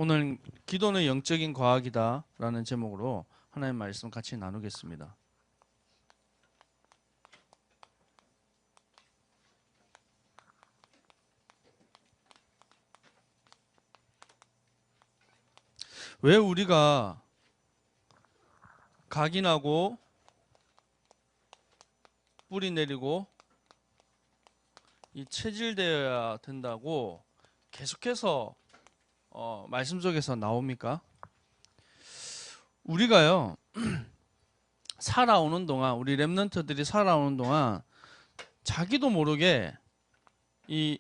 오늘 기도는 영적인 과학이다 라는 제목으로 하나님 말씀 같이 나누겠습니다. 왜 우리가 각인하고 뿌리 내리고 이 체질되어야 된다고 계속해서 말씀 속에서 나옵니까? 우리가요 살아오는 동안, 우리 렘넌트들이 살아오는 동안 자기도 모르게 이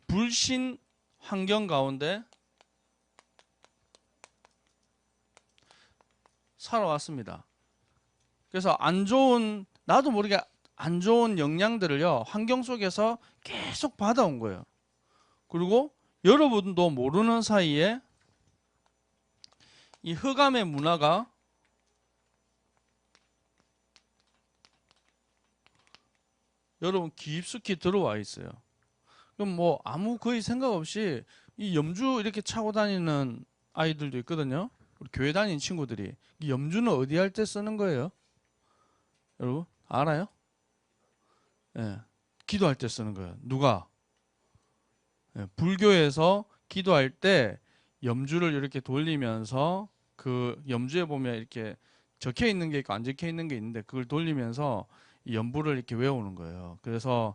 불신 환경 가운데 살아왔습니다. 그래서 나도 모르게 안 좋은 영향들을요, 환경 속에서 계속 받아온 거예요. 그리고 여러분도 모르는 사이에 이 흑암의 문화가 여러분 깊숙이 들어와 있어요. 그럼 뭐 아무 거의 생각 없이 이 염주 이렇게 차고 다니는 아이들도 있거든요. 우리 교회 다니는 친구들이. 이 염주는 어디 할 때 쓰는 거예요? 여러분 알아요? 예, 기도할 때 쓰는 거예요. 누가? 예, 불교에서 기도할 때 염주를 이렇게 돌리면서 그 염주에 보면 이렇게 적혀 있는 게 있고 안 적혀 있는 게 있는데 그걸 돌리면서 이 염불을 이렇게 외우는 거예요. 그래서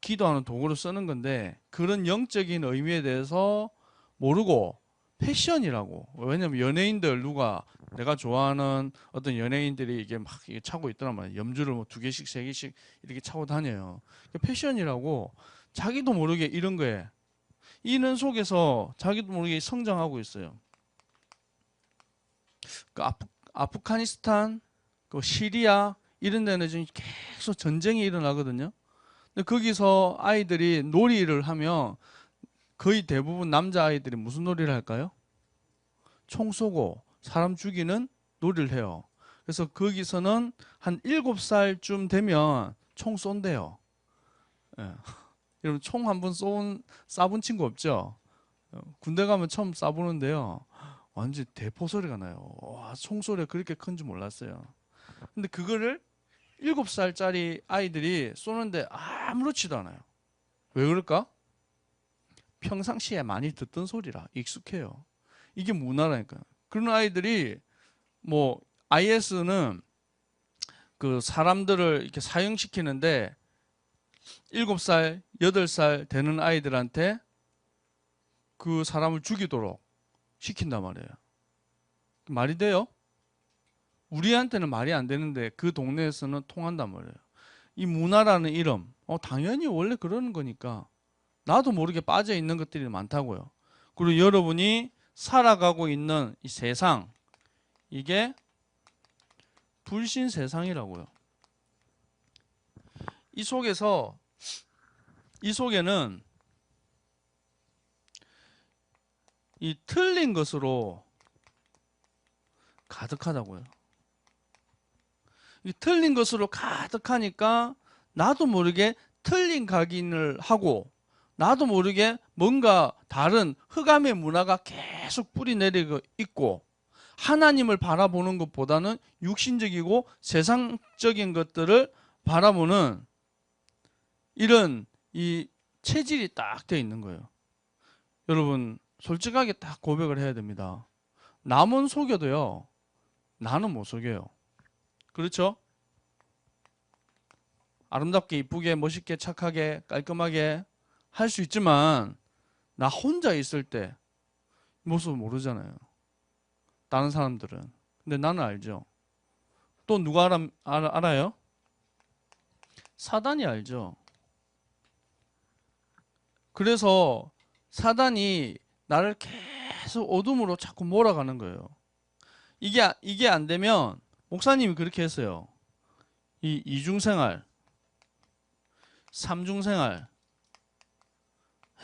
기도하는 도구로 쓰는 건데 그런 영적인 의미에 대해서 모르고 패션이라고. 왜냐면 연예인들 누가 내가 좋아하는 어떤 연예인들이 이게 막 이게 차고 있더란 말이에요. 염주를 뭐 2개씩 3개씩 이렇게 차고 다녀요. 패션이라고 자기도 모르게 이런 거에 이는 속에서 자기도 모르게 성장하고 있어요. 그 아프가니스탄, 그 시리아 이런 데는 지금 계속 전쟁이 일어나거든요. 근데 거기서 아이들이 놀이를 하면 거의 대부분 남자아이들이 무슨 놀이를 할까요? 총 쏘고 사람 죽이는 놀이를 해요. 그래서 거기서는 한 7살쯤 되면 총 쏜대요. 예. 여러분 총 한 번 쏴본 친구 없죠? 군대 가면 처음 쏴보는데요. 완전 대포 소리가 나요. 와, 총소리가 그렇게 큰 줄 몰랐어요. 근데 그거를 7살짜리 아이들이 쏘는데 아무렇지도 않아요. 왜 그럴까? 평상시에 많이 듣던 소리라 익숙해요. 이게 문화라니까요. 그런 아이들이 뭐 IS는 그 사람들을 이렇게 사형시키는데 7살, 8살 되는 아이들한테 그 사람을 죽이도록 시킨단 말이에요. 말이 돼요? 우리한테는 말이 안 되는데 그 동네에서는 통한단 말이에요. 이 문화라는 이름, 당연히 원래 그러는 거니까 나도 모르게 빠져 있는 것들이 많다고요. 그리고 여러분이 살아가고 있는 이 세상, 이게 불신 세상이라고요. 이 속에는 이 틀린 것으로 가득하다고요. 이 틀린 것으로 가득하니까 나도 모르게 틀린 각인을 하고 나도 모르게 뭔가 다른 흑암의 문화가 계속 뿌리내리고 있고 하나님을 바라보는 것보다는 육신적이고 세상적인 것들을 바라보는 이런 이 체질이 딱 돼 있는 거예요. 여러분 솔직하게 딱 고백을 해야 됩니다. 남은 속여도요 나는 못 속여요. 그렇죠? 아름답게 이쁘게 멋있게 착하게 깔끔하게 할 수 있지만 나 혼자 있을 때 모습을 모르잖아요. 다른 사람들은. 근데 나는 알죠. 또 누가 알아요? 사단이 알죠. 그래서 사단이 나를 계속 어둠으로 자꾸 몰아가는 거예요. 이게 안 되면 목사님이 그렇게 했어요. 이 이중생활, 삼중생활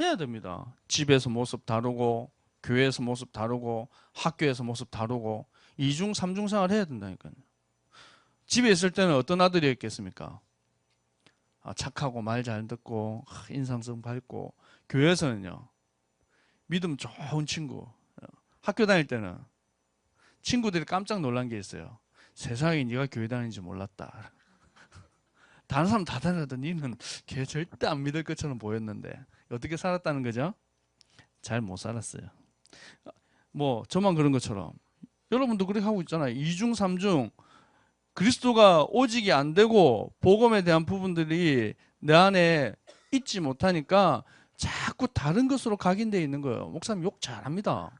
해야 됩니다. 집에서 모습 다르고 교회에서 모습 다르고 학교에서 모습 다르고 이중 삼중 생활 해야 된다니까요. 집에 있을 때는 어떤 아들이었겠습니까? 착하고 말 잘 듣고 인상성 밝고, 교회에서는요 믿음 좋은 친구. 학교 다닐 때는 친구들이 깜짝 놀란 게 있어요. 세상에 네가 교회 다니는지 몰랐다. 다른 사람 다 다녀도 니는 걔 절대 안 믿을 것처럼 보였는데 어떻게 살았다는 거죠? 잘 못 살았어요. 뭐 저만 그런 것처럼 여러분도 그렇게 하고 있잖아요. 이중 삼중, 그리스도가 오직이 안 되고 복음에 대한 부분들이 내 안에 있지 못하니까 자꾸 다른 것으로 각인되어 있는 거예요. 목사님 욕 잘합니다.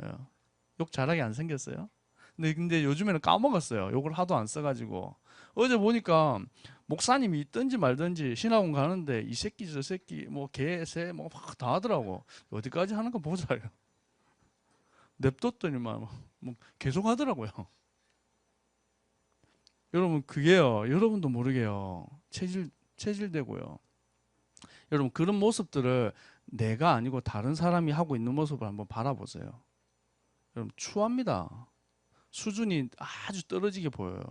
예. 욕 잘하게 안 생겼어요? 근데 요즘에는 까먹었어요. 욕을 하도 안 써가지고. 어제 보니까 목사님이 있든지 말든지 신학원 가는데 이 새끼 저 새끼 뭐 개, 새 뭐 막 다 하더라고. 어디까지 하는 거 보자. 냅뒀더니만 뭐 계속 하더라고요. 여러분 그게요. 여러분도 모르게요. 체질되고요. 여러분 그런 모습들을 내가 아니고 다른 사람이 하고 있는 모습을 한번 바라보세요. 여러분 추합니다. 수준이 아주 떨어지게 보여요.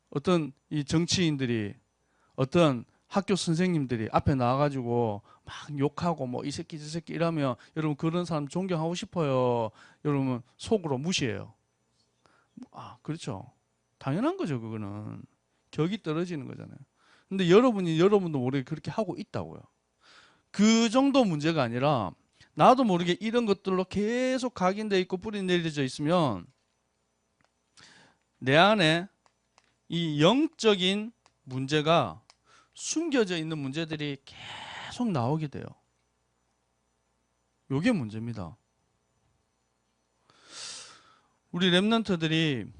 어떤 이 정치인들이, 어떤 학교 선생님들이 앞에 나와가지고 막 욕하고 뭐 이 새끼 저 새끼 이러면 여러분 그런 사람 존경하고 싶어요. 여러분 속으로 무시해요. 그렇죠. 당연한 거죠. 그거는 격이 떨어지는 거잖아요. 근데 여러분도 모르게 그렇게 하고 있다고요. 그 정도 문제가 아니라 나도 모르게 이런 것들로 계속 각인돼 있고 뿌리 내려져 있으면 내 안에 이 영적인 문제가, 숨겨져 있는 문제들이 계속 나오게 돼요. 요게 문제입니다. 우리 랩런트들이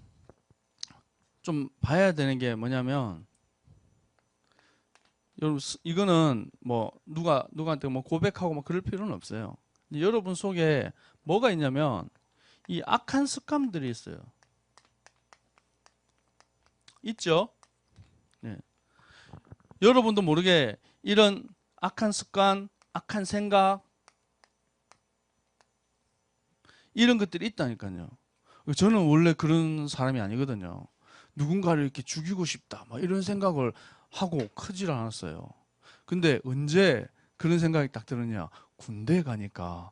좀 봐야 되는 게 뭐냐면, 여러분 이거는 뭐 누구한테 뭐 고백하고 뭐 그럴 필요는 없어요. 여러분 속에 뭐가 있냐면 이 악한 습관들이 있어요. 있죠? 네. 여러분도 모르게 이런 악한 습관, 악한 생각, 이런 것들이 있다니까요. 저는 원래 그런 사람이 아니거든요. 누군가를 이렇게 죽이고 싶다, 막 이런 생각을 하고 크질 않았어요. 근데 언제 그런 생각이 딱 들었냐? 군대 가니까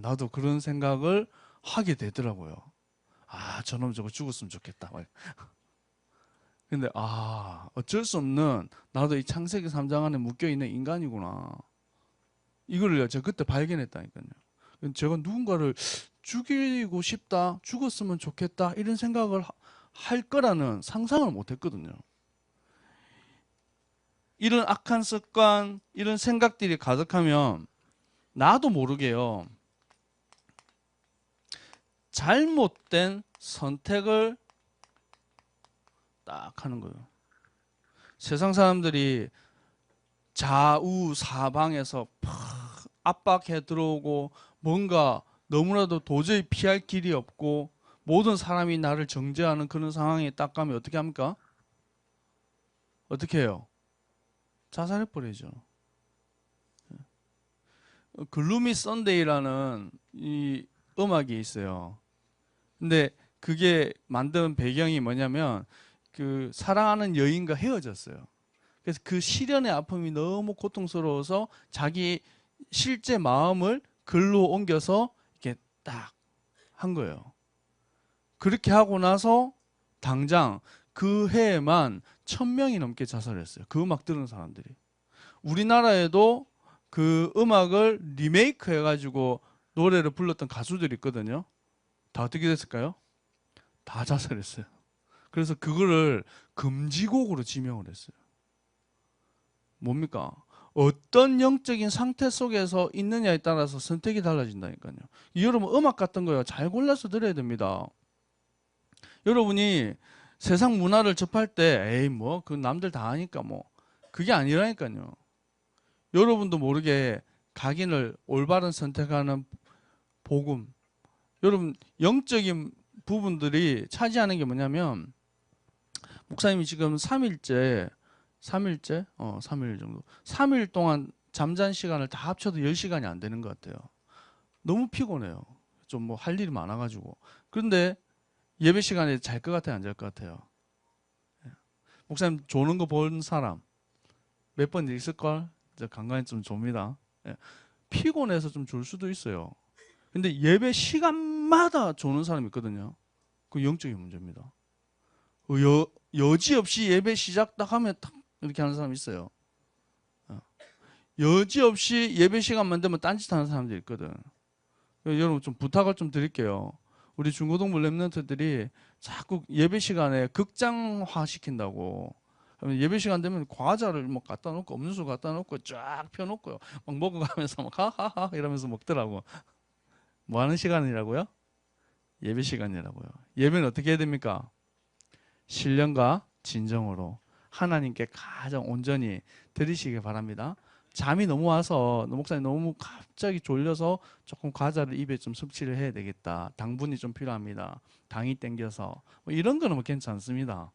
나도 그런 생각을 하게 되더라고요. 저놈 저거 죽었으면 좋겠다. 근데 어쩔 수 없는, 나도 이 창세기 3장 안에 묶여있는 인간이구나. 이거를 제가 그때 발견했다니까요. 제가 누군가를 죽이고 싶다, 죽었으면 좋겠다 이런 생각을 할 거라는 상상을 못 했거든요. 이런 악한 습관, 이런 생각들이 가득하면 나도 모르게요, 잘못된 선택을 딱 하는 거예요. 세상 사람들이 좌우 사방에서 압박해 들어오고 뭔가 너무나도 도저히 피할 길이 없고 모든 사람이 나를 정죄하는 그런 상황에 딱 가면 어떻게 합니까? 어떻게 해요? 자살해버리죠. 글루미 썬데이라는 이 음악이 있어요. 근데 그게 만든 배경이 뭐냐면 그 사랑하는 여인과 헤어졌어요. 그래서 그 시련의 아픔이 너무 고통스러워서 자기 실제 마음을 글로 옮겨서 이렇게 딱 한 거예요. 그렇게 하고 나서 당장 그 해에만 1000명이 넘게 자살했어요. 그 음악 들은 사람들이. 우리나라에도 그 음악을 리메이크 해가지고 노래를 불렀던 가수들이 있거든요. 다 어떻게 됐을까요? 다 자살했어요. 그래서 그거를 금지곡으로 지명을 했어요. 뭡니까? 어떤 영적인 상태 속에서 있느냐에 따라서 선택이 달라진다니까요. 여러분 음악 같은 거요, 잘 골라서 들어야 됩니다. 여러분이 세상 문화를 접할 때 에이 뭐 그 남들 다 하니까 뭐 그게 아니라니까요. 여러분도 모르게 각인을 올바른 선택하는 복음, 여러분 영적인 부분들이 차지하는 게 뭐냐면, 목사님이 지금 3일째 3일 정도 3일 동안 잠잔 시간을 다 합쳐도 10시간이 안 되는 것 같아요. 너무 피곤해요. 좀 뭐 할 일이 많아가지고. 그런데 예배 시간에 잘 것 같아요, 안 잘 것 같아요? 목사님 조는 거 본 사람 몇 번 있을걸? 간간히 좀 좁니다. 피곤해서 좀 졸 수도 있어요. 근데 예배 시간마다 조는 사람이 있거든요. 그 영적인 문제입니다. 여지없이 예배 시작 딱 하면 딱 이렇게 하는 사람이 있어요. 여지없이 예배 시간만 되면 딴짓하는 사람들이 있거든. 여러분 좀 부탁을 좀 드릴게요. 우리 중고등부 랩런트들이 자꾸 예배 시간에 극장화 시킨다고. 예배 시간 되면 과자를 뭐 갖다 놓고 음료수 갖다 놓고 쫙 펴놓고요. 막 먹어가면서 막 하하하 이러면서 먹더라고. 뭐 하는 시간이라고요? 예배 시간이라고요. 예배는 어떻게 해야 됩니까? 신령과 진정으로 하나님께 가장 온전히 드리시기 바랍니다. 잠이 너무 와서 목사님 너무 갑자기 졸려서 조금 과자를 입에 좀 섭취를 해야 되겠다. 당분이 좀 필요합니다. 당이 땡겨서 뭐 이런 거는 뭐 괜찮습니다.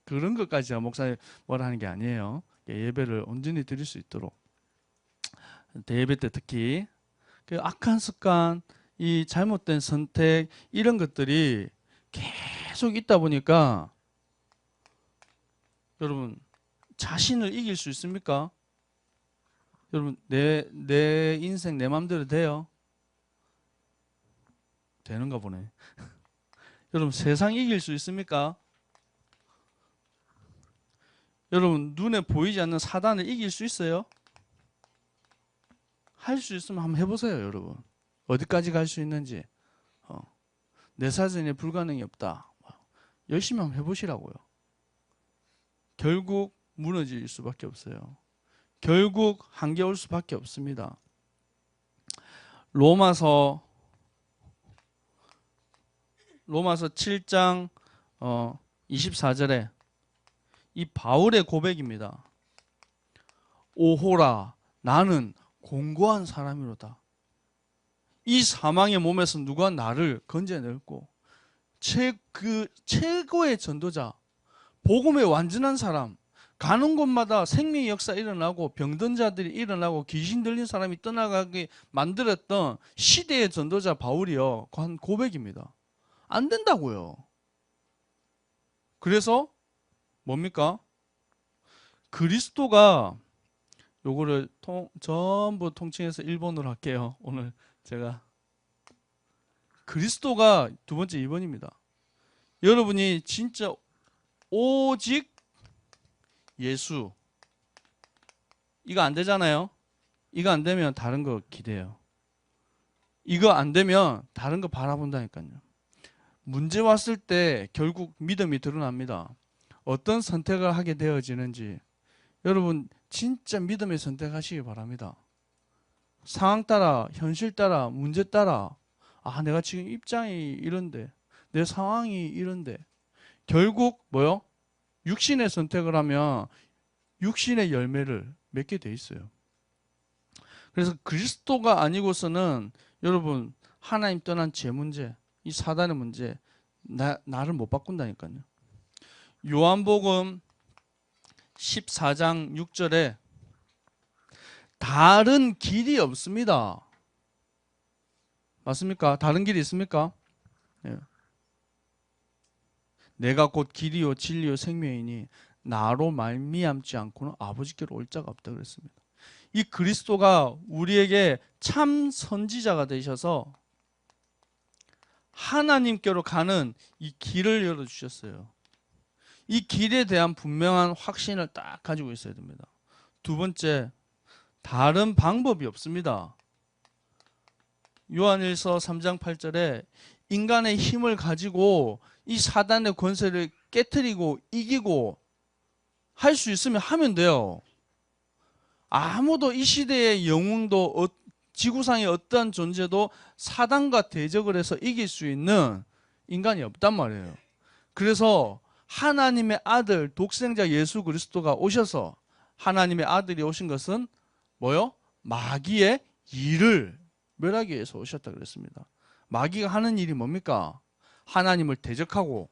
그런 것까지 목사님 뭐라 하는 게 아니에요. 예배를 온전히 드릴 수 있도록 대예배 때 특히 그 악한 습관, 이 잘못된 선택 이런 것들이 계속 있다 보니까 여러분 자신을 이길 수 있습니까? 여러분 내 인생 내 맘대로 돼요? 되는가 보네. 여러분 세상 이길 수 있습니까? 여러분 눈에 보이지 않는 사단을 이길 수 있어요? 할 수 있으면 한번 해보세요, 여러분. 어디까지 갈 수 있는지. 내 사전에 불가능이 없다. 열심히 한번 해보시라고요. 결국 무너질 수밖에 없어요. 결국 한계 올 수밖에 없습니다. 로마서 7장 24절에 이 바울의 고백입니다. 오호라 나는 공고한 사람이로다. 이 사망의 몸에서 누가 나를 건져낼고 최고의 전도자 복음의 완전한 사람 가는 곳마다 생명의 역사 일어나고 병든 자들이 일어나고 귀신 들린 사람이 떠나가게 만들었던 시대의 전도자 바울이요 한 고백입니다. 안 된다고요. 그래서 뭡니까? 그리스도가 요거를 전부 통칭해서 일본어로 할게요. 오늘 제가 그리스도가 두 번째 2번입니다. 여러분이 진짜 오직 예수 이거 안 되잖아요. 이거 안 되면 다른 거 기대요. 이거 안 되면 다른 거 바라본다니까요. 문제 왔을 때 결국 믿음이 드러납니다. 어떤 선택을 하게 되어지는지 여러분 진짜 믿음의 선택하시기 바랍니다. 상황 따라 현실 따라 문제 따라 내가 지금 입장이 이런데 내 상황이 이런데 결국 뭐요? 육신의 선택을 하면 육신의 열매를 맺게 돼 있어요. 그래서 그리스도가 아니고서는 여러분 하나님 떠난 죄 문제 이 사단의 문제 나를 못 바꾼다니까요. 요한복음 14장 6절에 다른 길이 없습니다. 맞습니까? 다른 길이 있습니까? 예. 내가 곧 길이요 진리요 생명이니 나로 말미암지 않고는 아버지께로 올 자가 없다 그랬습니다. 이 그리스도가 우리에게 참 선지자가 되셔서 하나님께로 가는 이 길을 열어주셨어요. 이 길에 대한 분명한 확신을 딱 가지고 있어야 됩니다. 두 번째, 다른 방법이 없습니다. 요한일서 3장 8절에 인간의 힘을 가지고 이 사단의 권세를 깨트리고 이기고 할 수 있으면 하면 돼요. 아무도 이 시대의 영웅도 지구상의 어떠한 존재도 사단과 대적을 해서 이길 수 있는 인간이 없단 말이에요. 그래서 하나님의 아들 독생자 예수 그리스도가 오셔서 하나님의 아들이 오신 것은 뭐요? 마귀의 일을 멸하기 위해서 오셨다 그랬습니다. 마귀가 하는 일이 뭡니까? 하나님을 대적하고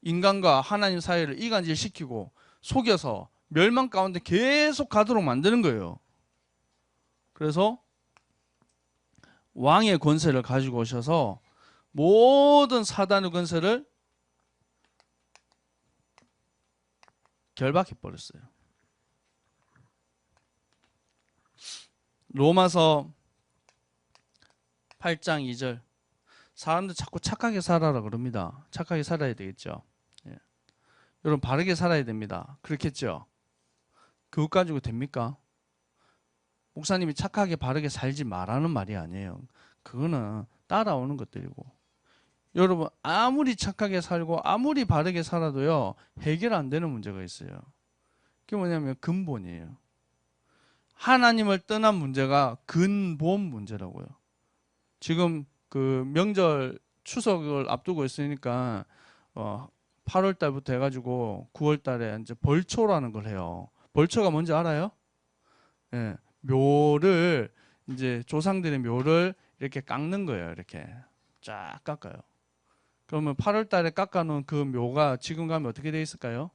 인간과 하나님 사이를 이간질시키고 속여서 멸망 가운데 계속 가도록 만드는 거예요. 그래서 왕의 권세를 가지고 오셔서 모든 사단의 권세를 결박해 버렸어요. 로마서 8장 2절. 사람들 자꾸 착하게 살아라 그럽니다. 착하게 살아야 되겠죠. 예. 여러분 바르게 살아야 됩니다. 그렇겠죠. 그것 가지고 됩니까? 목사님이 착하게 바르게 살지 말라는 말이 아니에요. 그거는 따라오는 것들이고, 여러분 아무리 착하게 살고 아무리 바르게 살아도요 해결 안 되는 문제가 있어요. 그게 뭐냐면 근본이에요. 하나님을 떠난 문제가 근본 문제라고요. 지금 그 명절 추석을 앞두고 있으니까 8월 달부터 해가지고 9월 달에 이제 벌초라는 걸 해요. 벌초가 뭔지 알아요? 예, 묘를 이제 조상들의 묘를 이렇게 깎는 거예요. 이렇게 쫙 깎아요. 그러면 8월 달에 깎아놓은 그 묘가 지금 가면 어떻게 돼 있을까요?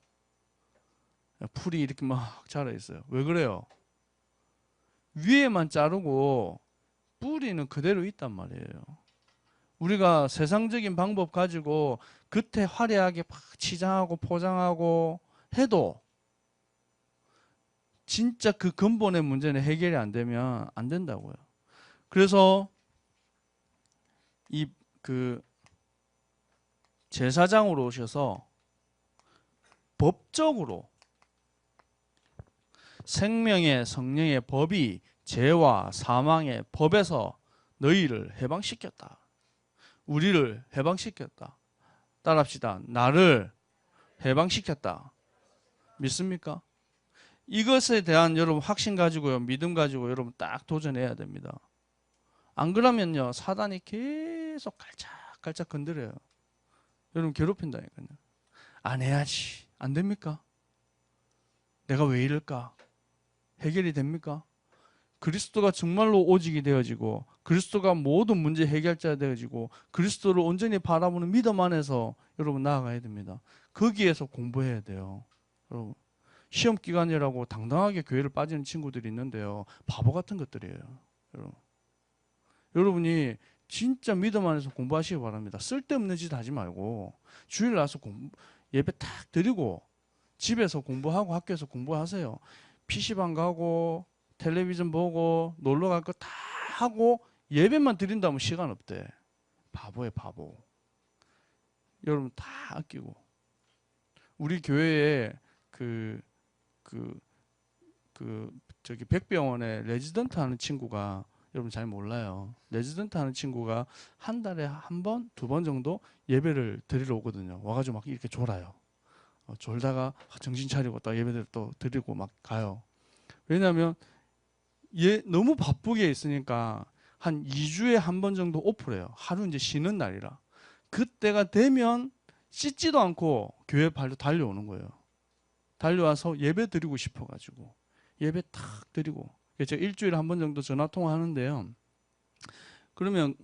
풀이 이렇게 막 자라 있어요. 왜 그래요? 위에만 자르고 뿌리는 그대로 있단 말이에요. 우리가 세상적인 방법 가지고 겉에 화려하게 막 치장하고 포장하고 해도 진짜 그 근본의 문제는 해결이 안 되면 안 된다고요. 그래서 이 그 제사장으로 오셔서 법적으로 생명의 성령의 법이 죄와 사망의 법에서 너희를 해방시켰다. 우리를 해방시켰다. 따라합시다. 나를 해방시켰다. 믿습니까? 이것에 대한 여러분 확신 가지고요, 믿음 가지고 여러분 딱 도전해야 됩니다. 안 그러면요 사단이 계속 갈짝갈짝 건드려요. 여러분 괴롭힌다니까요. 안 해야지. 안 됩니까? 내가 왜 이럴까? 해결이 됩니까? 그리스도가 정말로 오직이 되어지고 그리스도가 모든 문제 해결자 되어지고 그리스도를 온전히 바라보는 믿음 안에서 여러분 나아가야 됩니다. 거기에서 공부해야 돼요. 여러분 시험 기간이라고 당당하게 교회를 빠지는 친구들이 있는데요, 바보 같은 것들이에요. 여러분이 진짜 믿음 안에서 공부하시기 바랍니다. 쓸데없는 짓 하지 말고 주일 나서 예배 탁 드리고 집에서 공부하고 학교에서 공부하세요. PC방 가고 텔레비전 보고 놀러 갈 거 다 하고 예배만 드린다면 시간 없대. 바보예요, 바보. 여러분 다 아끼고. 우리 교회에 저기 백병원에 레지던트 하는 친구가, 여러분 잘 몰라요. 레지던트 하는 친구가 한 달에 한 번, 두 번 정도 예배를 드리러 오거든요. 와가지고 막 이렇게 졸아요. 졸다가 정신 차리고 또 예배를 또 드리고 막 가요. 왜냐하면 너무 바쁘게 있으니까 한 2주에 한 번 정도 오프래요. 하루 이제 쉬는 날이라. 그때가 되면 씻지도 않고 교회 발로 달려오는 거예요. 달려와서 예배 드리고 싶어가지고 예배 탁 드리고. 제가 일주일에 한 번 정도 전화 통화하는데요. 그러면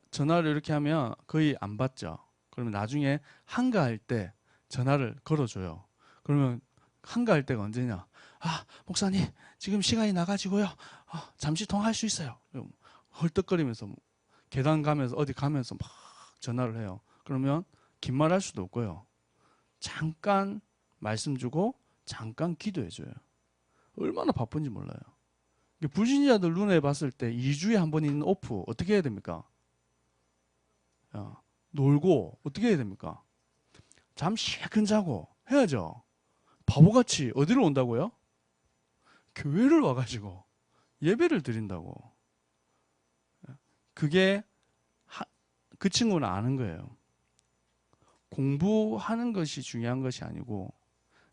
전화를 이렇게 하면 거의 안 받죠. 그러면 나중에 한가할 때 전화를 걸어줘요. 그러면 한가할 때가 언제냐? 목사님 지금 시간이 나가지고요. 잠시 통화할 수 있어요. 헐떡거리면서 계단 가면서 어디 가면서 막 전화를 해요. 그러면 긴 말 할 수도 없고요. 잠깐 말씀 주고 잠깐 기도해줘요. 얼마나 바쁜지 몰라요. 불신자들 눈에 봤을 때 2주에 한 번 있는 오프 어떻게 해야 됩니까? 놀고 어떻게 해야 됩니까? 잠 실컷 자고 해야죠. 바보같이 어디로 온다고요? 교회를 와가지고 예배를 드린다고. 그게 그 친구는 아는 거예요. 공부하는 것이 중요한 것이 아니고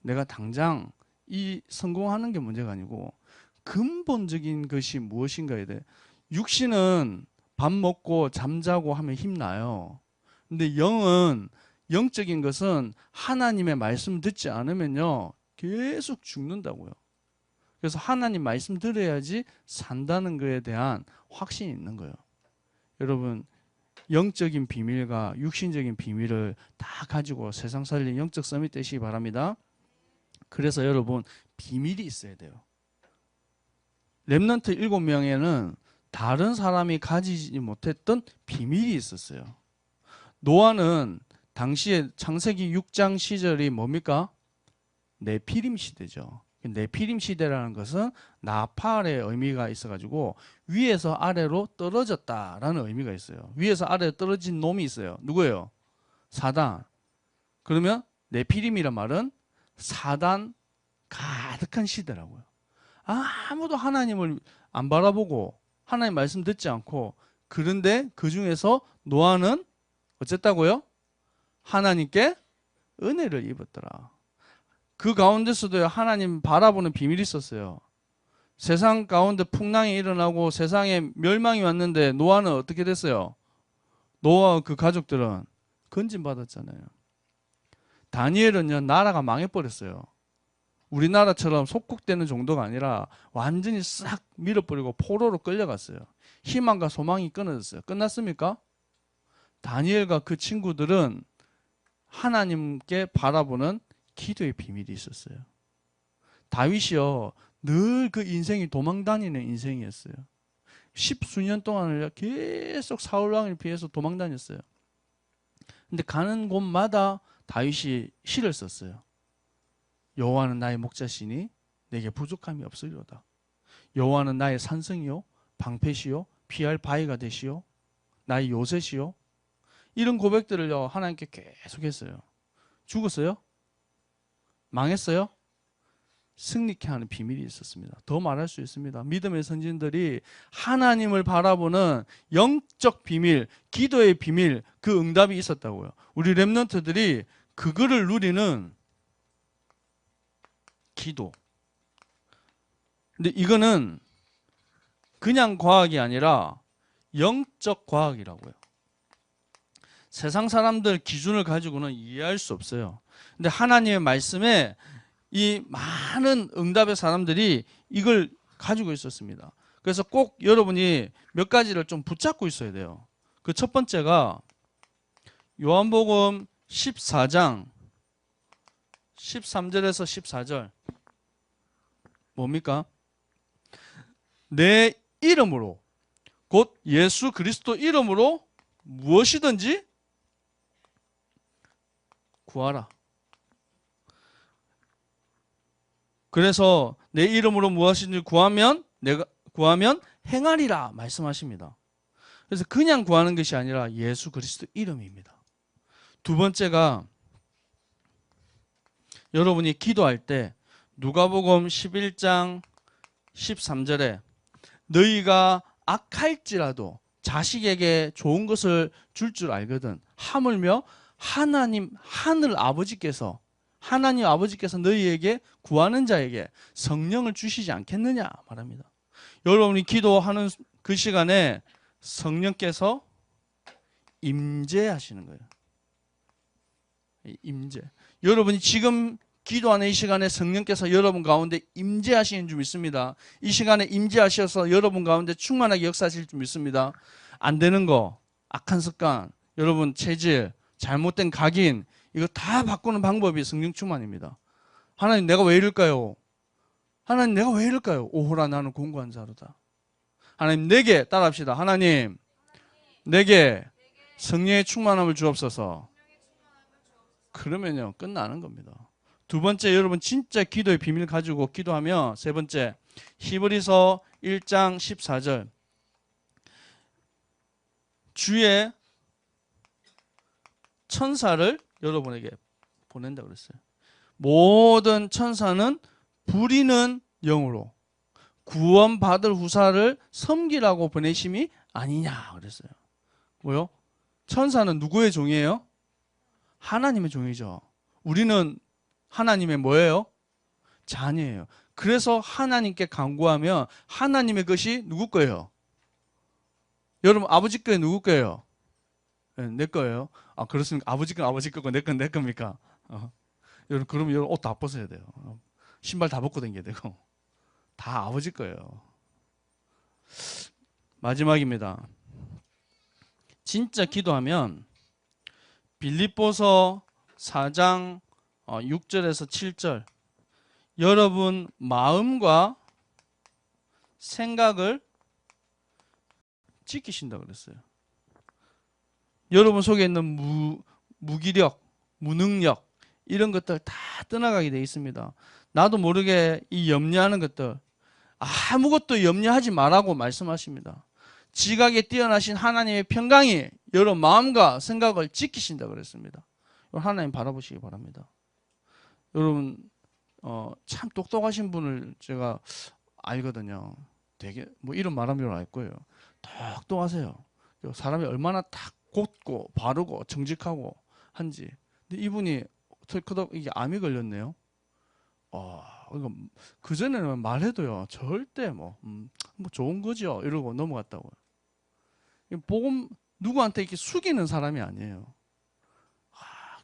내가 당장 이 성공하는 게 문제가 아니고 근본적인 것이 무엇인가에 대해. 육신은 밥 먹고 잠자고 하면 힘나요. 근데 영적인 것은 하나님의 말씀 듣지 않으면요 계속 죽는다고요. 그래서 하나님 말씀 들어야지 산다는 것에 대한 확신이 있는 거예요. 여러분 영적인 비밀과 육신적인 비밀을 다 가지고 세상 살린 영적 서밋 되시기 바랍니다. 그래서 여러분 비밀이 있어야 돼요. 렘넌트 7명에는 다른 사람이 가지지 못했던 비밀이 있었어요. 노아는 당시에 창세기 6장 시절이 뭡니까? 네피림 시대죠. 네피림 시대라는 것은 나팔의 의미가 있어가지고 위에서 아래로 떨어졌다라는 의미가 있어요. 위에서 아래로 떨어진 놈이 있어요. 누구예요? 사단. 그러면 네피림이란 말은 사단 가득한 시대라고요. 아무도 하나님을 안 바라보고 하나님 말씀 듣지 않고, 그런데 그 중에서 노아는 어쨌다고요? 하나님께 은혜를 입었더라. 그 가운데서도 하나님 바라보는 비밀이 있었어요. 세상 가운데 풍랑이 일어나고 세상에 멸망이 왔는데 노아는 어떻게 됐어요? 노아와 그 가족들은 건진받았잖아요. 다니엘은요, 나라가 망해버렸어요. 우리나라처럼 속국되는 정도가 아니라 완전히 싹 밀어버리고 포로로 끌려갔어요. 희망과 소망이 끊어졌어요. 끝났습니까? 다니엘과 그 친구들은 하나님께 바라보는 기도의 비밀이 있었어요. 다윗이요, 늘 그 인생이 도망다니는 인생이었어요. 10수년 동안을 계속 사울왕을 피해서 도망다녔어요. 근데 가는 곳마다 다윗이 시를 썼어요. 여호와는 나의 목자시니 내게 부족함이 없으리로다. 여호와는 나의 산성이요 방패시요 피할 바위가 되시요 나의 요새시요. 이런 고백들을요 하나님께 계속 했어요. 죽었어요? 망했어요? 승리케 하는 비밀이 있었습니다. 더 말할 수 있습니다. 믿음의 선진들이 하나님을 바라보는 영적 비밀, 기도의 비밀, 그 응답이 있었다고요. 우리 렘넌트들이 그거를 누리는 기도. 근데 이거는 그냥 과학이 아니라 영적 과학이라고요. 세상 사람들 기준을 가지고는 이해할 수 없어요. 근데 하나님의 말씀에 이 많은 응답의 사람들이 이걸 가지고 있었습니다. 그래서 꼭 여러분이 몇 가지를 좀 붙잡고 있어야 돼요. 그 첫 번째가 요한복음 14장 13절에서 14절 뭡니까? 내 이름으로 곧 예수 그리스도 이름으로 무엇이든지 구하라. 그래서 내 이름으로 무엇이든지 구하면 행하리라 말씀하십니다. 그래서 그냥 구하는 것이 아니라 예수 그리스도 이름입니다. 두 번째가 여러분이 기도할 때 누가복음 11장 13절에 너희가 악할지라도 자식에게 좋은 것을 줄 줄 알거든 하물며 하나님 아버지께서 너희에게 구하는 자에게 성령을 주시지 않겠느냐 말합니다. 여러분이 기도하는 그 시간에 성령께서 임재하시는 거예요. 임재. 여러분이 지금 기도하는 이 시간에 성령께서 여러분 가운데 임재하시는 줄 믿습니다. 이 시간에 임재하셔서 여러분 가운데 충만하게 역사하실 줄 믿습니다. 안 되는 거, 악한 습관, 여러분 체질, 잘못된 각인, 이거 다 바꾸는 방법이 성령 충만입니다. 하나님 내가 왜 이럴까요? 하나님 내가 왜 이럴까요? 오호라 나는 공고한 자로다. 하나님 내게 따라합시다. 하나님 내게 성령의 충만함을 주옵소서. 그러면요 끝나는 겁니다. 두 번째, 여러분 진짜 기도의 비밀 가지고 기도하면 세 번째, 히브리서 1장 14절 주의 천사를 여러분에게 보낸다고 그랬어요. 모든 천사는 부리는 영으로 구원받을 후사를 섬기라고 보내심이 아니냐 그랬어요. 뭐요? 천사는 누구의 종이에요? 하나님의 종이죠. 우리는 하나님의 뭐예요? 자녀예요. 그래서 하나님께 간구하면 하나님의 것이 누구 거예요? 여러분 아버지 거예요? 누구 거예요? 네, 내 거예요. 아 그렇습니까? 아버지 건 아버지 거고 내 건 내 겁니까? 여러분 그러면 여러분 옷 다 벗어야 돼요. 신발 다 벗고 다녀야 되고 다 아버지 거예요. 마지막입니다. 진짜 기도하면 빌립보서 4장 6절에서 7절 여러분 마음과 생각을 지키신다 그랬어요. 여러분 속에 있는 무기력, 무능력 이런 것들 다 떠나가게 돼 있습니다. 나도 모르게 이 염려하는 것들 아무것도 염려하지 말라고 말씀하십니다. 지각에 뛰어나신 하나님의 평강이 여러분 마음과 생각을 지키신다 그랬습니다. 하나님 바라보시기 바랍니다. 여러분 참 똑똑하신 분을 제가 알거든요. 되게 뭐 이런 말하면 알 거예요. 똑똑하세요. 사람이 얼마나 딱 곧고 바르고 정직하고 한지. 근데 이분이 털커덕 이게 암이 걸렸네요. 이거 그 전에는 말해도요 절대 뭐 좋은 거죠 이러고 넘어갔다고요. 복음 누구한테 이렇게 숙이는 사람이 아니에요.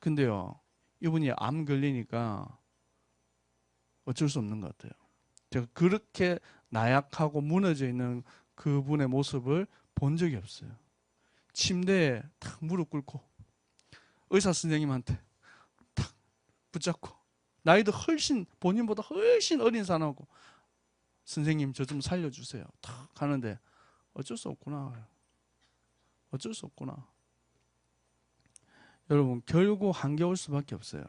근데요 이분이 암 걸리니까 어쩔 수 없는 것 같아요. 제가 그렇게 나약하고 무너져 있는 그분의 모습을 본 적이 없어요. 침대에 탁 무릎 꿇고 의사 선생님한테 탁 붙잡고 나이도 훨씬 본인보다 훨씬 어린 사람하고 선생님 저 좀 살려주세요. 탁 하는데 어쩔 수 없구나. 어쩔 수 없구나. 여러분 결국 한겨울 수밖에 없어요.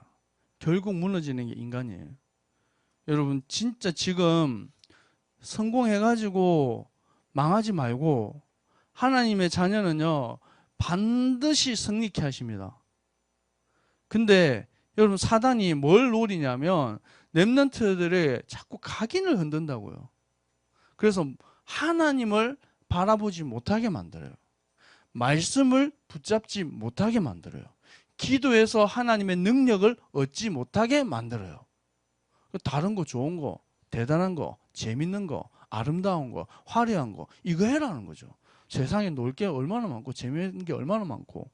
결국 무너지는 게 인간이에요. 여러분 진짜 지금 성공해가지고 망하지 말고 하나님의 자녀는요 반드시 승리케 하십니다. 근데 여러분 사단이 뭘 노리냐면 렘넌트들의 자꾸 각인을 흔든다고요. 그래서 하나님을 바라보지 못하게 만들어요. 말씀을 붙잡지 못하게 만들어요. 기도에서 하나님의 능력을 얻지 못하게 만들어요. 다른 거 좋은 거, 대단한 거, 재밌는 거, 아름다운 거, 화려한 거 이거 해라는 거죠. 세상에 놀 게 얼마나 많고 재미있는 게 얼마나 많고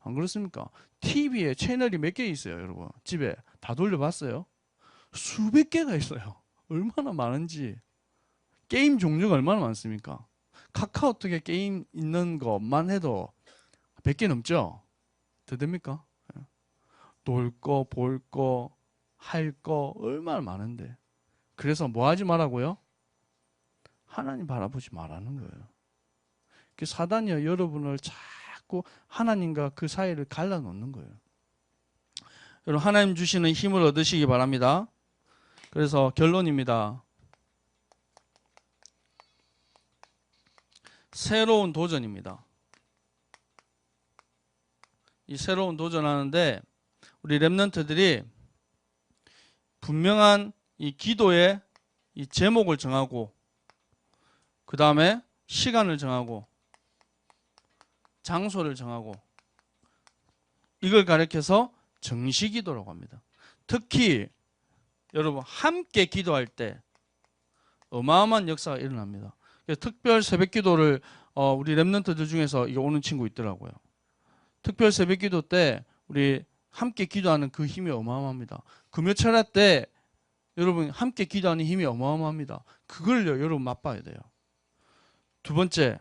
안 그렇습니까? TV에 채널이 몇 개 있어요, 여러분. 집에 다 돌려봤어요? 수백 개가 있어요. 얼마나 많은지. 게임 종류가 얼마나 많습니까? 카카오톡에 게임 있는 것만 해도 100개 넘죠? 더 됩니까? 놀 거, 볼 거, 할 거 얼마나 많은데. 그래서 뭐 하지 말라고요? 하나님 바라보지 말라는 거예요. 사단이요, 여러분을 자꾸 하나님과 그 사이를 갈라놓는 거예요. 여러분 하나님 주시는 힘을 얻으시기 바랍니다. 그래서 결론입니다. 새로운 도전입니다. 이 새로운 도전하는데 우리 렘넌트들이 분명한 이 기도의 이 제목을 정하고 그 다음에 시간을 정하고 장소를 정하고 이걸 가리켜서 정시기도라고 합니다. 특히 여러분 함께 기도할 때 어마어마한 역사가 일어납니다. 특별 새벽기도를 우리 렘넌트들 중에서 이거 오는 친구 있더라고요. 특별 새벽기도 때 우리 함께 기도하는 그 힘이 어마어마합니다. 금요철야 때 여러분 함께 기도하는 힘이 어마어마합니다. 그걸요 여러분 맛봐야 돼요. 두 번째,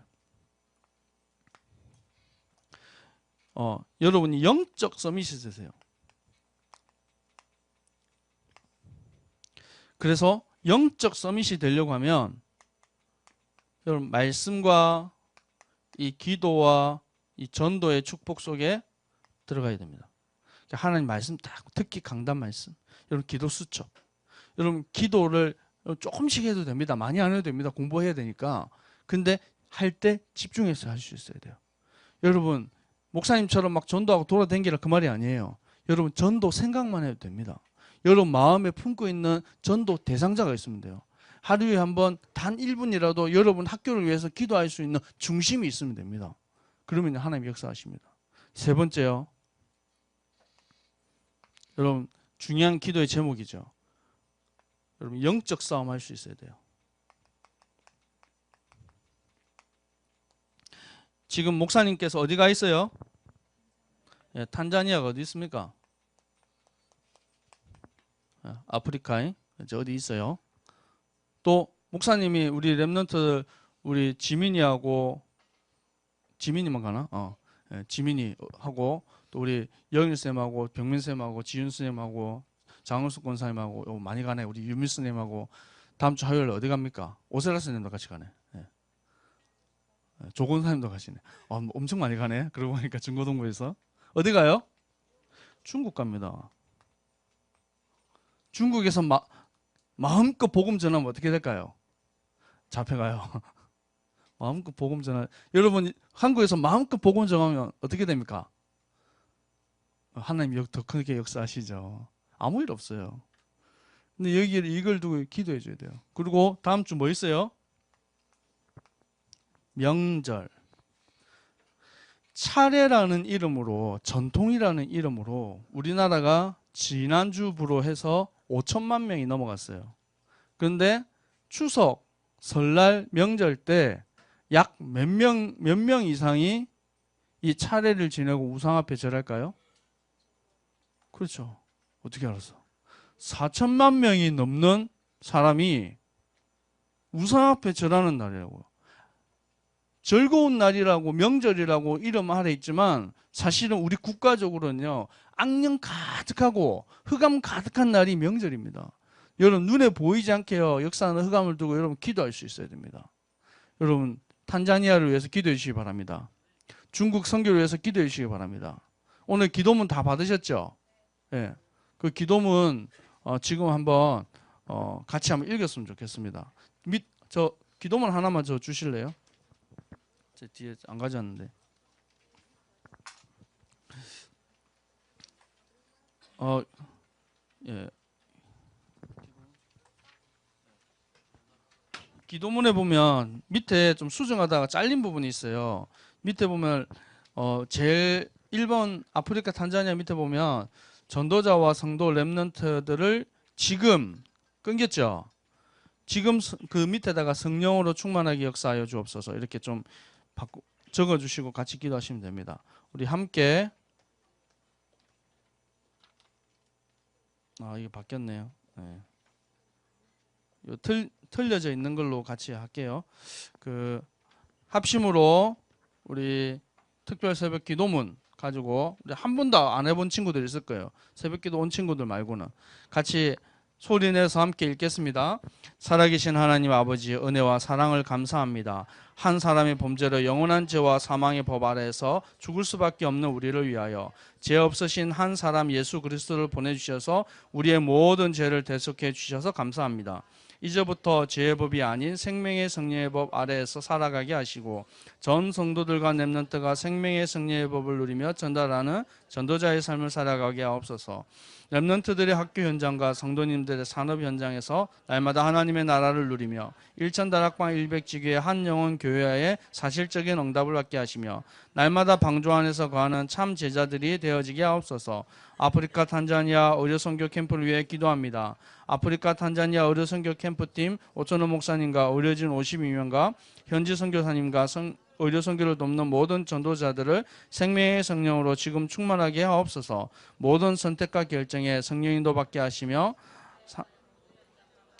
여러분이 영적 서밋이 되세요. 그래서 영적 서밋이 되려고 하면 여러분 말씀과 이 기도와 이 전도의 축복 속에 들어가야 됩니다. 하나님 말씀 딱 특히 강단 말씀, 여러분 기도 수첩, 여러분 기도를 조금씩 해도 됩니다. 많이 안 해도 됩니다. 공부해야 되니까. 근데 할 때 집중해서 할 수 있어야 돼요. 여러분 목사님처럼 막 전도하고 돌아다니라 그 말이 아니에요. 여러분 전도 생각만 해도 됩니다. 여러분 마음에 품고 있는 전도 대상자가 있으면 돼요. 하루에 한번 단 1분이라도 여러분 학교를 위해서 기도할 수 있는 중심이 있으면 됩니다. 그러면 하나님 역사하십니다. 세 번째요. 여러분 중요한 기도의 제목이죠. 여러분 영적 싸움 할 수 있어야 돼요. 지금 목사님께서 어디 가 있어요? 예, 탄자니아가 어디 있습니까? 아프리카에 어디 있어요? 또 목사님이 우리 렘넌트 우리 지민이하고 지민이만 가나? 예, 지민이하고 또 우리 영일 쌤하고 병민 쌤하고 지윤 쌤하고 장은숙 권사님하고 많이 가네. 우리 유미 쌤하고 다음 주 화요일 어디 갑니까? 오세라 쌤도 같이 가네. 예. 조건사님도 가시네. 엄청 많이 가네. 그러고 보니까 중고등부에서. 어디 가요? 중국 갑니다. 중국에서 마음껏 복음 전하면 어떻게 될까요? 잡혀가요. 마음껏 복음 전하. 여러분 한국에서 마음껏 복음 전하면 어떻게 됩니까? 하나님 더 크게 역사하시죠. 아무 일 없어요. 근데 이걸 두고 기도해 줘야 돼요. 그리고 다음 주 뭐 있어요? 명절. 차례라는 이름으로, 전통이라는 이름으로 우리나라가 지난주부로 해서 5천만 명이 넘어갔어요. 그런데 추석, 설날, 명절 때 약 몇 명 이상이 이 차례를 지내고 우상 앞에 절할까요? 그렇죠. 어떻게 알았어? 4천만 명이 넘는 사람이 우상 앞에 절하는 날이라고요. 즐거운 날이라고 명절이라고 이름 아래 있지만 사실은 우리 국가적으로는요, 악령 가득하고 흑암 가득한 날이 명절입니다. 여러분 눈에 보이지 않게요, 역사하는 흑암을 두고 여러분 기도할 수 있어야 됩니다. 여러분 탄자니아를 위해서 기도해 주시기 바랍니다. 중국 선교를 위해서 기도해 주시기 바랍니다. 오늘 기도문 다 받으셨죠? 예. 그 기도문 지금 한번 같이 한번 읽었으면 좋겠습니다. 저 기도문 하나만 저 주실래요? 제 뒤에 안 가져왔는데. 예. 기도문에 보면 밑에 좀 수정하다가 잘린 부분이 있어요. 밑에 보면 제일 1번 아프리카 탄자니아 밑에 보면 전도자와 성도 렘넌트들을 지금 끊겼죠. 지금 그 밑에다가 성령으로 충만하게 역사하여 주옵소서 이렇게 좀 적어주시고 같이 기도하시면 됩니다. 우리 함께. 이게 바뀌었네요. 네. 틀려져 있는 걸로 같이 할게요. 그 합심으로 우리 특별 새벽 기도문 가지고 한 번도 안 해본 친구들 있을 거예요. 새벽 기도 온 친구들 말고는 같이 소리내서 함께 읽겠습니다. 살아계신 하나님 아버지, 은혜와 사랑을 감사합니다. 한 사람의 범죄로 영원한 죄와 사망의 법 아래에서 죽을 수밖에 없는 우리를 위하여 죄 없으신 한 사람 예수 그리스도를 보내주셔서 우리의 모든 죄를 대속해 주셔서 감사합니다. 이제부터 죄의 법이 아닌 생명의 성령의 법 아래에서 살아가게 하시고 전 성도들과 렘넌트가 생명의 성령의 법을 누리며 전달하는 전도자의 삶을 살아가게 하옵소서. 렘넌트들의 학교 현장과 성도님들의 산업 현장에서 날마다 하나님의 나라를 누리며 일천다락방 100지교의 한 영혼 교회의 사실적인 응답을 받게 하시며 날마다 방주 안에서 거하는 참 제자들이 되어지게 하옵소서. 아프리카 탄자니아 의료선교 캠프를 위해 기도합니다. 아프리카 탄자니아 의료선교 캠프팀 오천호 목사님과 의료진 52명과 현지 선교사님과 의료선교를 돕는 모든 전도자들을 생명의 성령으로 지금 충만하게 하옵소서. 모든 선택과 결정에 성령 인도받게 하시며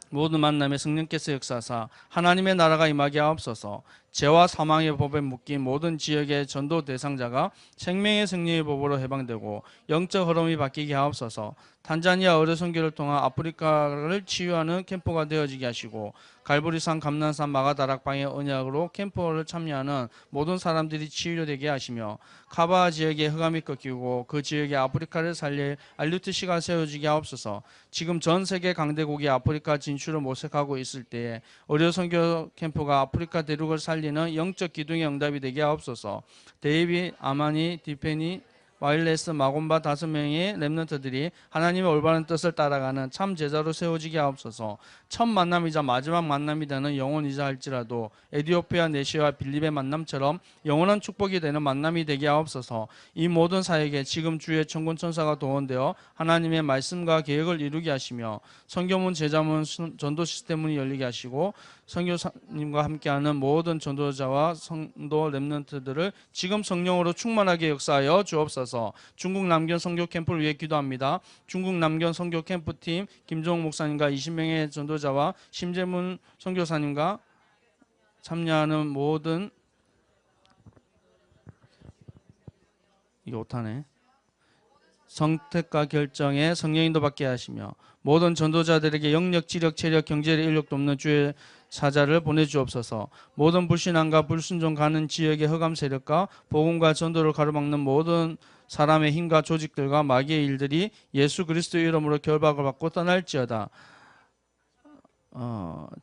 모든 만남에 성령께서 역사하사 하나님의 나라가 임하게 하옵소서. 죄와 사망의 법에 묶인 모든 지역의 전도 대상자가 생명의 성령의 법으로 해방되고 영적 흐름이 바뀌게 하옵소서. 탄자니아 의료선교를 통한 아프리카를 치유하는 캠프가 되어지게 하시고 갈보리산, 감난산, 마가다락방의 언약으로 캠프를 참여하는 모든 사람들이 치유되게 하시며 카바 지역의 흑암이 꺾이고 그 지역의 아프리카를 살릴 RUTC가 세워지게 하옵소서. 지금 전 세계 강대국이 아프리카 진출을 모색하고 있을 때에 의료선교 캠프가 아프리카 대륙을 살리는 영적 기둥의 응답이 되게 하옵소서. 데이비, 아마니, 디페니, 와일레스, 마곤바 5명의 렘넌트들이 하나님의 올바른 뜻을 따라가는 참 제자로 세워지게 하옵소서. 첫 만남이자 마지막 만남이 되는 영혼이자 할지라도 에디오피아 네시와 빌립의 만남처럼 영원한 축복이 되는 만남이 되게 하옵소서. 이 모든 사역에 지금 주의 천군 천사가 동원되어 하나님의 말씀과 계획을 이루게 하시며 선교문, 제자문, 전도 시스템문이 열리게 하시고 선교사님과 함께하는 모든 전도자와 성도 렘넌트들을 지금 성령으로 충만하게 역사하여 주옵소서. 중국 남견 선교 캠프를 위해 기도합니다. 중국 남견 선교 캠프팀 김종욱 목사님과 20명의 전도자와 심재문 선교사님과 참여하는 모든 이게 오타네. 선택과 결정에 성령 인도받게 하시며 모든 전도자들에게 영력, 지력, 체력, 경제력, 인력도 없는 주의 사자를 보내주옵소서. 모든 불신앙과 불순종 가는 지역의 흑암 세력과 복음과 전도를 가로막는 모든 사람의 힘과 조직들과 마귀의 일들이 예수 그리스도의 이름으로 결박을 받고 떠날지어다.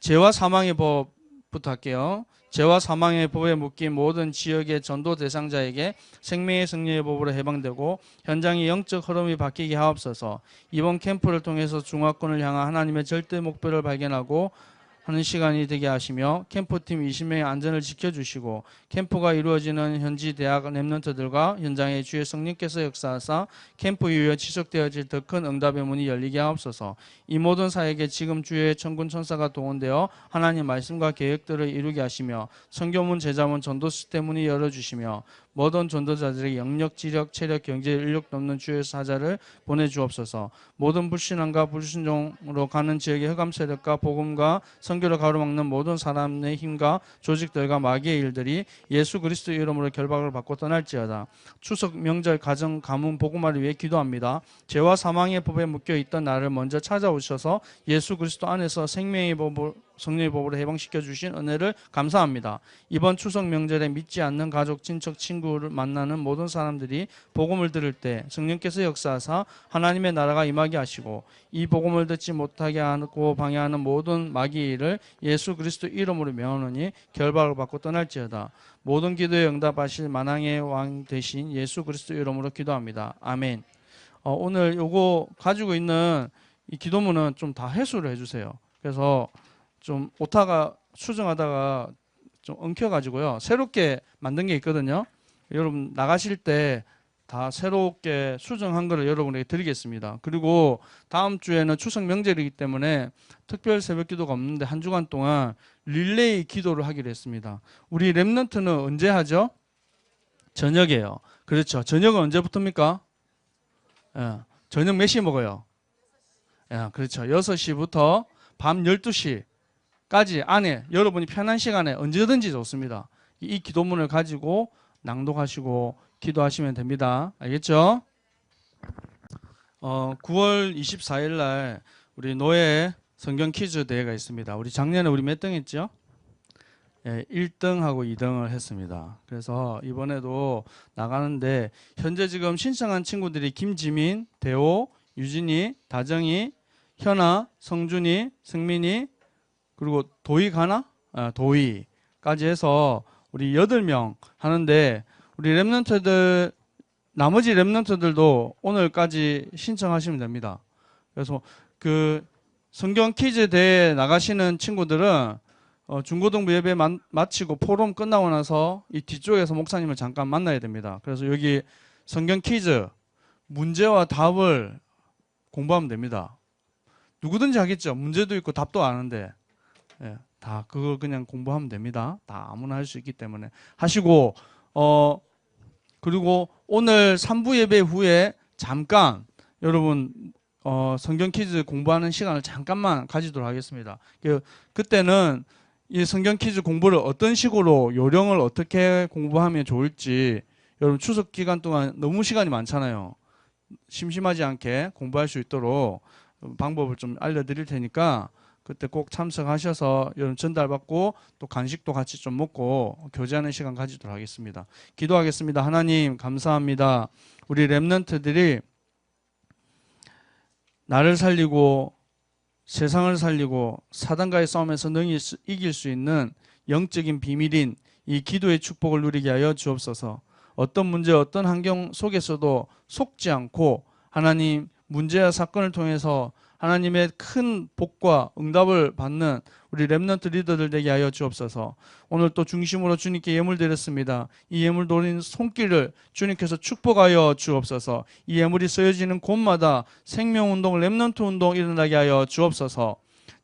죄와 사망의 법부터 할게요. 죄와 사망의 법에 묶인 모든 지역의 전도 대상자에게 생명의 성령의 법으로 해방되고 현장의 영적 흐름이 바뀌게 하옵소서. 이번 캠프를 통해서 중화권을 향한 하나님의 절대 목표를 발견하고 하는 시간이 되게 하시며 캠프팀 20명의 안전을 지켜주시고 캠프가 이루어지는 현지 대학 랩런트들과 현장의 주의 성령께서 역사하사 캠프 이후에 지속되어질 더 큰 응답의 문이 열리게 하옵소서. 이 모든 사역에 지금 주의 천군 천사가 동원되어 하나님 말씀과 계획들을 이루게 하시며 선교문, 제자문, 전도 시스템 문이 열어주시며 모든 전도자들에게 영력, 지력, 체력, 경제, 인력도 없는 주의 사자를 보내주옵소서. 모든 불신앙과 불순종으로 가는 지역의 흑암 세력과 복음과 선교를 가로막는 모든 사람의 힘과 조직들과 마귀의 일들이 예수 그리스도의 이름으로 결박을 받고 떠날지어다. 추석, 명절, 가정, 가문, 복음화를 위해 기도합니다. 죄와 사망의 법에 묶여있던 나를 먼저 찾아오셔서 예수 그리스도 안에서 생명의 법을 성령의 법으로 해방시켜 주신 은혜를 감사합니다. 이번 추석 명절에 믿지 않는 가족, 친척, 친구를 만나는 모든 사람들이 복음을 들을 때 성령께서 역사하사 하나님의 나라가 임하게 하시고 이 복음을 듣지 못하게 하고 방해하는 모든 마귀의 일을 예수 그리스도 이름으로 명하노니 결박을 받고 떠날지어다. 모든 기도에 응답하실 만왕의 왕 되신 예수 그리스도 이름으로 기도합니다. 아멘. 오늘 요거 가지고 있는 이 기도문은 좀 다 해수를 해주세요. 그래서 좀 오타가 수정하다가 좀 엉켜가지고요. 새롭게 만든 게 있거든요. 여러분 나가실 때 다 새롭게 수정한 거를 여러분에게 드리겠습니다. 그리고 다음 주에는 추석 명절이기 때문에 특별 새벽 기도가 없는데 한 주간 동안 릴레이 기도를 하기로 했습니다. 우리 랩런트는 언제 하죠? 저녁이에요. 그렇죠. 저녁은 언제부터입니까? 예, 저녁 몇 시에 먹어요? 예, 그렇죠. 6시부터 밤 12시 까지 안에 여러분이 편한 시간에 언제든지 좋습니다. 이 기도문을 가지고 낭독하시고 기도하시면 됩니다. 알겠죠? 9월 24일 날 우리 노예 성경 퀴즈 대회가 있습니다. 우리 작년에 우리 몇 등 했죠? 예, 1등하고 2등을 했습니다. 그래서 이번에도 나가는데 현재 지금 신청한 친구들이 김지민, 대호, 유진이, 다정이, 현아, 성준이, 승민이 그리고 도희 가나? 도희까지 해서 우리 8명 하는데 우리 랩런트들 나머지 랩런트들도 오늘까지 신청하시면 됩니다. 그래서 그 성경 퀴즈 대회 나가시는 친구들은 중고등부 예배 마치고 포럼 끝나고 나서 이 뒤쪽에서 목사님을 잠깐 만나야 됩니다. 그래서 여기 성경 퀴즈 문제와 답을 공부하면 됩니다. 누구든지 하겠죠. 문제도 있고 답도 아는데 예, 다 그거 그냥 공부하면 됩니다. 다 아무나 할 수 있기 때문에 하시고 그리고 오늘 3부 예배 후에 잠깐 여러분 성경 퀴즈 공부하는 시간을 잠깐만 가지도록 하겠습니다. 그때는 이 성경 퀴즈 공부를 어떤 식으로 요령을 어떻게 공부하면 좋을지 여러분 추석 기간 동안 너무 시간이 많잖아요. 심심하지 않게 공부할 수 있도록 방법을 좀 알려드릴 테니까 그때 꼭 참석하셔서 여러분 전달받고 또 간식도 같이 좀 먹고 교제하는 시간 가지도록 하겠습니다. 기도하겠습니다. 하나님 감사합니다. 우리 랩런트들이 나를 살리고 세상을 살리고 사단과의 싸움에서 능히 이길 수 있는 영적인 비밀인 이 기도의 축복을 누리게 하여 주옵소서. 어떤 문제 어떤 환경 속에서도 속지 않고 하나님 문제와 사건을 통해서 하나님의 큰 복과 응답을 받는 우리 랩런트 리더들 되게 하여 주옵소서. 오늘 또 중심으로 주님께 예물 드렸습니다. 이 예물 드린 손길을 주님께서 축복하여 주옵소서. 이 예물이 쓰여지는 곳마다 생명운동, 랩런트 운동 일어나게 하여 주옵소서.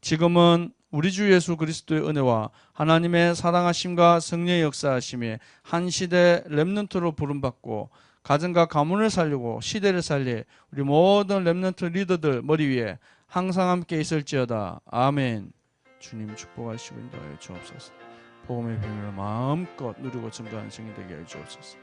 지금은 우리 주 예수 그리스도의 은혜와 하나님의 사랑하심과 성령의 역사하심에 한 시대 랩런트로 부름받고 가정과 가문을 살리고 시대를 살릴 우리 모든 랩런트 리더들 머리 위에 항상 함께 있을지어다. 아멘. 주님 축복하시고 인도하여 주옵소서. 복음의 비밀을 마음껏 누리고 증거하는 생이 되게 하여 주옵소서.